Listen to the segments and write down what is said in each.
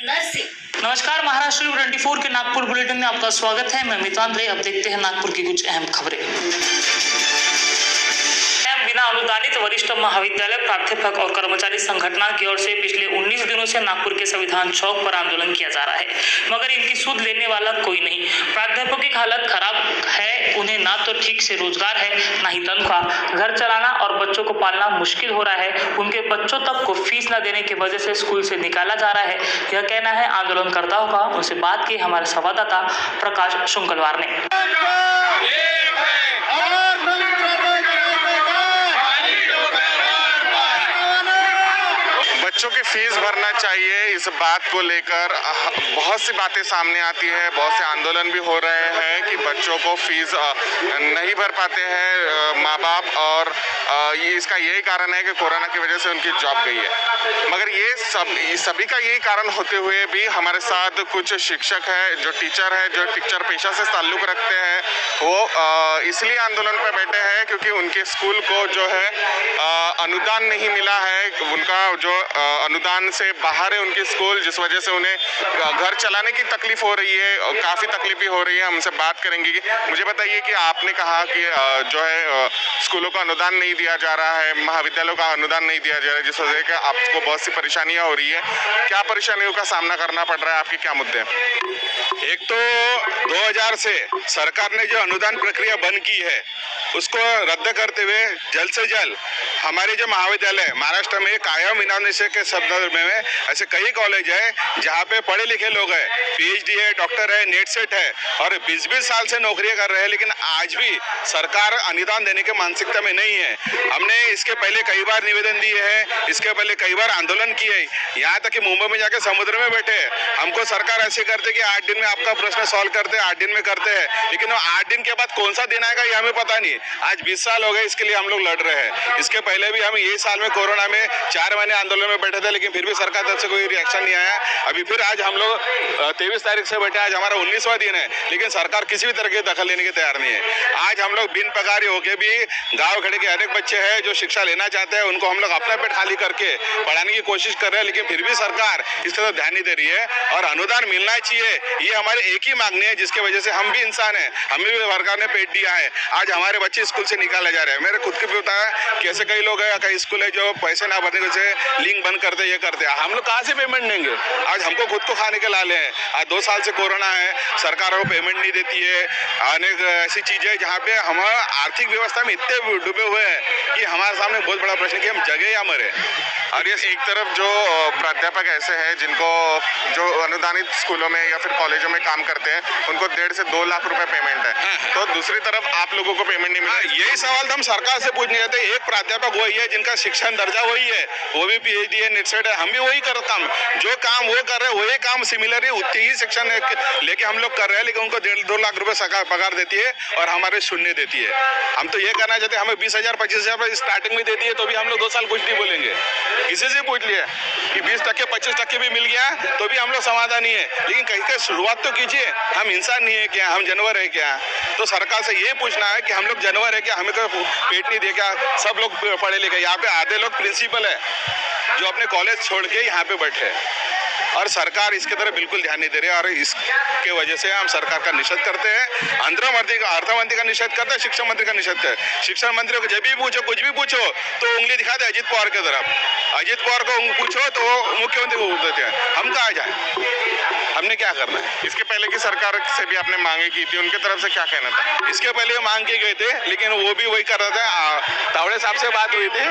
Nursing. नमस्कार, महाराष्ट्र 24 के Nagpur bulletin में आपका स्वागत है। मैं मितांद्रे। अब देखते हैं नागपुर की कुछ अहम खबरें। बिना अनुदानित वरिष्ठ महाविद्यालय प्राध्यापक और कर्मचारी संगठन की ओर से पिछले 19 दिनों से नागपुर के संविधान चौक पर आंदोलन किया जा रहा है, मगर इनकी सुध लेने वाला कोई नहीं। प्राध्यापकों की हालत खराब है, उन्हें ना तो ठीक से रोजगार है, ना ही तनख्वाह। घर चलाना और बच्चों को पालना मुश्किल हो रहा है। उनके बच्चों तक को फीस न देने की वजह से स्कूल से निकाला जा रहा है, यह कहना है आंदोलनकर्ताओं का। उनसे बात की हमारे संवाददाता प्रकाश शुंकलवार ने। बच्चों की फीस भरना चाहिए, इस बात को लेकर बहुत सी बातें सामने आती है। बहुत से आंदोलन भी हो रहे हैं कि बच्चों को फीस नहीं भर पाते हैं माँ बाप, और इसका यही कारण है कि कोरोना की वजह से उनकी जॉब गई है। मगर ये सभी का यही कारण होते हुए भी हमारे साथ कुछ शिक्षक है, जो टीचर पेशा से ताल्लुक़ रखते हैं, वो इसलिए आंदोलन पर बैठे हैं क्योंकि उनके स्कूल को जो है अनुदान नहीं मिला है। उनका जो अनुदान से बाहर है उनके स्कूल, जिस वजह से उन्हें घर चलाने की तकलीफ हो रही है और काफ़ी तकलीफ भी हो रही है। हमसे बात करेंगे कि मुझे बताइए कि आपने कहा कि जो है स्कूलों का अनुदान नहीं दिया जा रहा है, महाविद्यालयों का अनुदान नहीं दिया जा रहा है, जिस वजह से आपको बहुत सी परेशानियां हो रही है। क्या परेशानियों का सामना करना पड़ रहा है, आपके क्या मुद्दे हैं? एक तो 2000 से सरकार ने जो अनुदान प्रक्रिया बंद की है उसको रद्द करते हुए जल्द से जल्द हमारे जो महाविद्यालय महाराष्ट्र में कायम इनाम के संदर्भ में ऐसे कई कॉलेज है जहाँ पे पढ़े लिखे लोग हैं, PhD है, डॉक्टर है, नेट सेट है और 20-20 साल से नौकरियां कर रहे हैं, लेकिन आज भी सरकार अनुदान देने के मानसिकता में नहीं है। हमने इसके पहले कई बार निवेदन दिए हैं, इसके पहले कई बार आंदोलन किए, यहाँ तक कि मुंबई में जाके समुद्र में बैठे। हमको सरकार ऐसे करते कि 8 दिन में आपका प्रश्न सॉल्व करते हैं, 8 दिन में करते हैं, लेकिन वो 8 दिन के बाद कौन सा दिन आएगा ये हमें पता नहीं। आज 20 साल हो गए इसके लिए हम लोग लड़ रहे हैं। इसके पहले भी हम यही साल में कोरोना में 4 महीने आंदोलन में बैठे थे, लेकिन फिर भी सरकार तरफ से कोई रिएक्शन नहीं आया। अभी फिर आज हम लोग 23 तारीख से बैठे, आज हमारा 19वां दिन है, लेकिन सरकार किसी भी तरह की दखल लेने के तैयार नहीं है। आज हम लोग बिन पगारी होके भी गाँव खड़े के अनेक बच्चे हैं जो शिक्षा लेना चाहते हैं, उनको हम लोग अपना पेट खाली करके पढ़ाने की कोशिश कर रहे हैं, लेकिन फिर भी सरकार इस तरफ ध्यान नहीं दे रही है। और अनुदान मिलना चाहिए, ये हमारी एक ही मांगनी है, जिसकी वजह से हम भी इंसान हैं, हमें भी सरकार ने पेट दिया है। आज हमारे बच्चे स्कूल से निकाले जा रहे हैं। मेरे खुद के भी पता है कि ऐसे कई लोग हैं, कई स्कूल है जो पैसे ना भरने की वजह से लिंक बंद करते, ये करते हैं। हम लोग कहाँ से पेमेंट देंगे? आज हमको खुद को खाने के लाले हैं। आज 2 साल से कोरोना है, सरकार को पेमेंट नहीं देती है। अनेक ऐसी चीज़ें जहाँ पे हम आर्थिक व्यवस्था में इतने डूबे हुए हैं कि हमारे सामने बहुत बड़ा प्रश्न कि हम जगह या मरे। और ये एक तरफ जो प्राध्यापक ऐसे हैं जिनको जो अनुदानित स्कूलों में या फिर कॉलेजों में काम करते हैं, उनको 1.5 से 2 लाख रुपए पेमेंट है, तो दूसरी तरफ आप लोगों को पेमेंट नहीं मिला। यही सवाल तो हम सरकार से पूछने जाते हैं। एक प्राध्यापक वही है जिनका शिक्षण दर्जा वही है, वो भी PhD है, नेट सेट है, हम भी वही कर काम, जो काम वो कर रहे हैं वही काम सिमिलर ही उतनी ही शिक्षण लेके हम लोग कर रहे हैं, लेकिन उनको 1.5-2 लाख रुपए सरकार पगार देती है और हमारे शून्य देती है। हम तो ये करना चाहते हैं, हमें 20,000-25,000 स्टार्टिंग में देती है, तो भी हम लोग 2 साल कुछ नहीं बोलेंगे। किसी से पूछ लिया कि 20%, 25% भी मिल गया तो भी हम लोग समाधानी है, लेकिन कहीं का शुरुआत तो कीजिए। हम इंसान नहीं है क्या? हम जानवर है क्या? तो सरकार से ये पूछना है कि हम लोग जानवर है क्या? हमें कोई पेट नहीं दे क्या? सब लोग पढ़े लिखे, यहाँ पे आधे लोग प्रिंसिपल है जो अपने कॉलेज छोड़ के यहाँ पे बैठे हैं, और सरकार इसके तरफ बिल्कुल ध्यान नहीं दे रही है। और इसके वजह से हम सरकार का निषेध करते हैं, अर्थमंत्री का निषेध करते हैं, शिक्षा मंत्री का निषेध करते हैं। शिक्षा मंत्री को जब भी पूछो, कुछ भी पूछो तो उंगली दिखाते अजित पवार की तरफ। अजित पवार को पूछो तो मुख्यमंत्री को पूछ देते हैं। हम कहाँ जाए? हमने क्या करना है? इसके पहले की सरकार से भी आपने मांगे की थी, उनके तरफ से क्या कहना था? इसके पहले मांग के गए थे, लेकिन वो भी वही कर रहे थे। तावड़े साहब से बात हुई थी,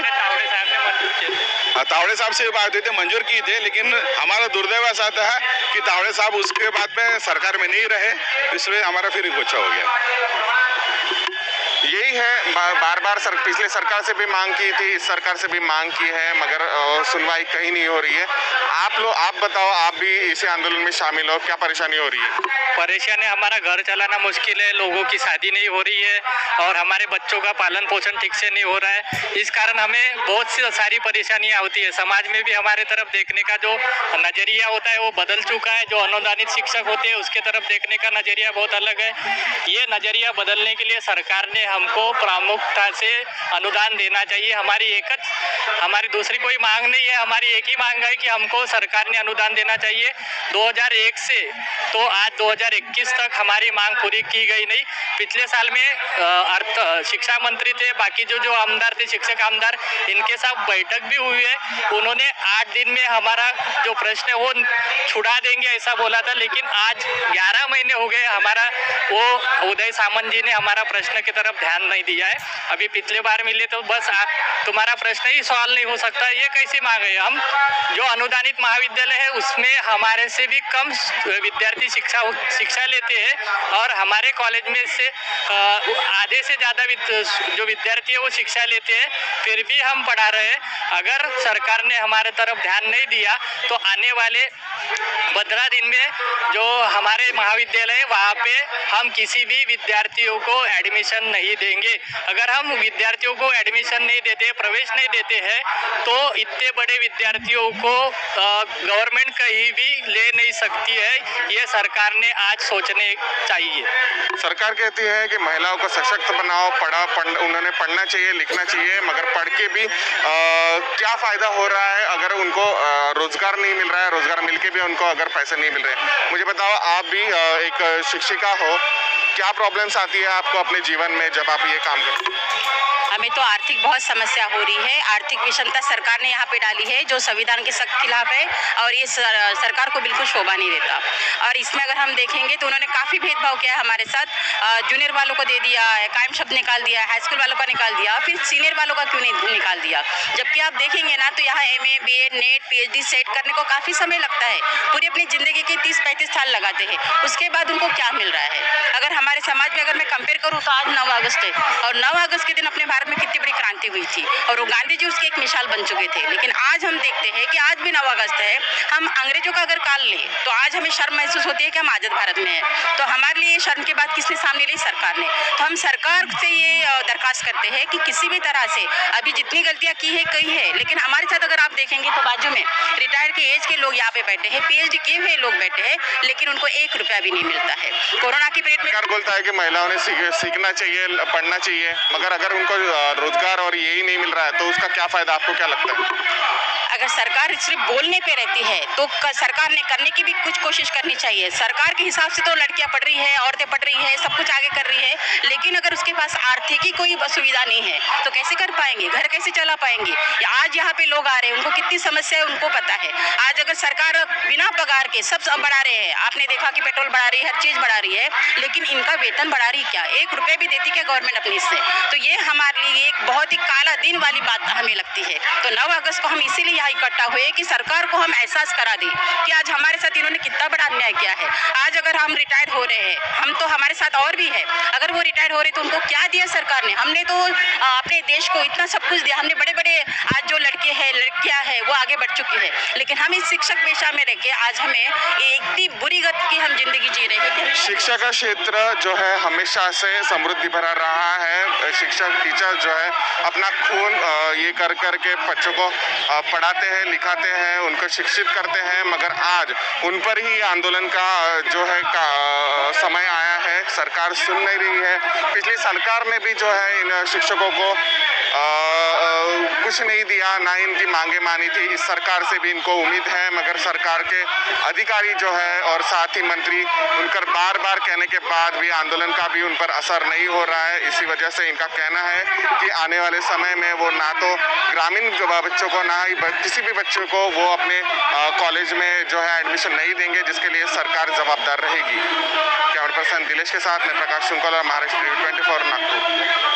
तावड़े साहब से बात हुई थी, मंजूर की थी, लेकिन हमारा दुर्दैव ऐसा है कि तावड़े साहब उसके बाद में सरकार में नहीं रहे, इसलिए हमारा फिर गुच्छा हो गया। यही है, बार बार पिछले सरकार से भी मांग की थी, इस सरकार से भी मांग की है, मगर सुनवाई कहीं नहीं हो रही है। आप बताओ, आप भी इसी आंदोलन में शामिल हो, क्या परेशानी हो रही है? परेशानी, हमारा घर चलाना मुश्किल है, लोगों की शादी नहीं हो रही है और हमारे बच्चों का पालन पोषण ठीक से नहीं हो रहा है। इस कारण हमें बहुत सी सारी परेशानियां होती है। समाज में भी हमारे तरफ देखने का जो नज़रिया होता है वो बदल चुका है। जो अनुदानित शिक्षक होते हैं उसके तरफ देखने का नज़रिया बहुत अलग है। ये नज़रिया बदलने के लिए सरकार ने हमको प्रमुखता से अनुदान देना चाहिए। हमारी दूसरी कोई मांग नहीं है, हमारी एक ही मांग है कि हमको सरकार ने अनुदान देना चाहिए। 2001 से तो आज 2021 तक हमारी मांग पूरी की गई नहीं। पिछले साल में शिक्षा मंत्री थे, बाकी जो आमदार थे, शिक्षक आमदार, इनके साथ बैठक भी हुई है। उन्होंने 8 दिन में हमारा जो प्रश्न है वो छुड़ा देंगे ऐसा बोला था, लेकिन आज 11 महीने हो गए, हमारा वो उदय सामंत जी ने हमारा प्रश्न की तरफ ध्यान नहीं दिया है। अभी पिछले बार मिले तो बस तुम्हारा प्रश्न ही सॉल्व नहीं हो सकता, ये कैसी मांग है? हम जो अनुदानित महाविद्यालय है उसमें हमारे से भी कम विद्यार्थी शिक्षा लेते हैं और हमारे कॉलेज में से आधे से ज़्यादा जो विद्यार्थी है वो शिक्षा लेते हैं, फिर भी हम पढ़ा रहे हैं। अगर सरकार ने हमारे तरफ ध्यान नहीं दिया तो आने वाले 15 दिन में जो हमारे महाविद्यालय है वहाँ पे हम किसी भी विद्यार्थियों को एडमिशन नहीं देंगे। अगर हम विद्यार्थियों को एडमिशन नहीं देते, प्रवेश नहीं देते हैं, तो इतने बड़े विद्यार्थियों को गवर्नमेंट कहीं भी ले नहीं सकती है। ये सरकार ने आज सोचने चाहिए। सरकार कहती है कि महिलाओं को सशक्त बनाओ, उन्होंने पढ़ना चाहिए, लिखना चाहिए, मगर पढ़ के भी क्या फ़ायदा हो रहा है अगर उनको रोज़गार नहीं मिल रहा है, रोज़गार मिल के भी उनको अगर पैसे नहीं मिल रहे। मुझे बताओ, आप भी एक शिक्षिका हो, क्या प्रॉब्लम्स आती है आपको अपने जीवन में जब आप ये काम करते हैं? हमें तो आर्थिक बहुत समस्या हो रही है। आर्थिक विषमता सरकार ने यहाँ पे डाली है जो संविधान के सख्त खिलाफ है और ये सरकार को बिल्कुल शोभा नहीं देता। और इसमें अगर हम देखेंगे तो उन्होंने काफ़ी भेदभाव किया है हमारे साथ। जूनियर वालों को दे दिया, कायम शब्द निकाल दिया, हाई स्कूल वालों का निकाल दिया, फिर सीनियर वालों का क्यों नहीं निकाल दिया? जबकि आप देखेंगे ना तो यहाँ MA, BEd, net, PhD set करने को काफ़ी समय लगता है। पूरी अपनी ज़िंदगी के 30-35 साल लगाते हैं, उसके बाद उनको क्या मिल रहा है? अगर हमारे समाज में अगर मैं कंपेयर करूँ तो आज 9 अगस्त है और 9 अगस्त के दिन अपने भारत में कितनी बड़ी क्रांति हुई थी और वो गांधी जी उसकी एक मिसाल बन चुके थे। लेकिन आज हम देखते हैं कि आज भी 9 अगस्त है, हम अंग्रेजों का अगर काल लें तो आज हमें शर्म महसूस होती है कि हम आज़ाद भारत में हैं। तो हमारे लिए शर्म की बात किसने सामने ली? सरकार ने। तो हम सरकार से ये दरखास्त करते हैं कि किसी भी तरह से अभी जितनी गलतियाँ की है, लेकिन हमारे साथ अगर आप देखेंगे तो बाजू में रिटायर्ड के एज के लोग यहाँ पे बैठे हैं, PhD किए हुए लोग बैठे हैं, लेकिन उनको 1 रुपया भी नहीं मिलता है। कोरोना की पीरियड में सरकार बोलता है कि महिलाओं ने सीखना चाहिए, पढ़ना चाहिए, मगर अगर उनको रोजगार और यही नहीं मिल रहा है तो उसका क्या फायदा? आपको क्या लगता है? अगर सरकार सिर्फ बोलने पे रहती है तो सरकार ने करने की भी कुछ कोशिश करनी चाहिए। सरकार के हिसाब से तो लड़कियां पढ़ रही है, औरतें पढ़ रही है, सब कुछ आगे कर रही है, लेकिन अगर उसके पास आर्थिक ही कोई सुविधा नहीं है तो कैसे कर पाएंगे? घर कैसे चला पाएंगे? आज यहाँ पे लोग आ रहे हैं, उनको कितनी समस्या है उनको पता है। आज अगर सरकार बिना पगार के सब बढ़ा रहे हैं, आपने देखा कि पेट्रोल बढ़ा रही है, हर चीज़ बढ़ा रही है, लेकिन इनका वेतन बढ़ा रही क्या? 1 रुपये भी देती क्या गवर्नमेंट अपनी इससे? तो ये हमारे लिए एक बहुत ही काला दिन वाली बात हमें लगती है। तो 9 अगस्त को हम इसीलिए यहाँ इकट्ठा हुए कि सरकार को हम एहसास करा दें कि आज हमारे साथ इन्होंने कितना बड़ा अन्याय किया है। आज अगर हम रिटायर हो रहे हैं, हम तो हमारे साथ और भी है, अगर वो रिटायर हो रहे तो उनको क्या दिया सरकार ने? हमने तो अपने देश को इतना सब कुछ दिया, हमने बड़े बड़े आज जो लड़के हैं, लड़कियां हैं, वो आगे बढ़ चुकी है, लेकिन हम इस शिक्षक पेशा में रह के आज हमें इतनी बुरी गत की हम जिंदगी जी रहे हैं। शिक्षा का क्षेत्र जो है हमेशा से समृद्धि भरा रहा है। शिक्षक टीचर जो है अपना खून ये कर के बच्चों को पढ़ाते हैं, लिखाते हैं, उनको शिक्षित करते हैं, मगर आज उन पर ही आंदोलन का जो है समय आया है। सरकार सुन नहीं रही है। पिछली सरकार ने भी जो है इन शिक्षकों को कुछ नहीं दिया, ना इनकी मांगे मानी थी। इस सरकार से भी इनको उम्मीद है, मगर सरकार के अधिकारी जो है और साथ ही मंत्री उनकर बार बार कहने के बाद भी आंदोलन का भी उन पर असर नहीं हो रहा है। इसी वजह से इनका कहना है कि आने वाले समय में वो ना तो ग्रामीण बच्चों को, ना ही किसी भी बच्चों को वो अपने कॉलेज में जो है एडमिशन नहीं देंगे, जिसके लिए सरकार जवाबदार रहेगी। कैमरा पर्सन दिलेश के साथ मैं प्रकाश शुक्ला, महाराष्ट्र 24 नागपुर।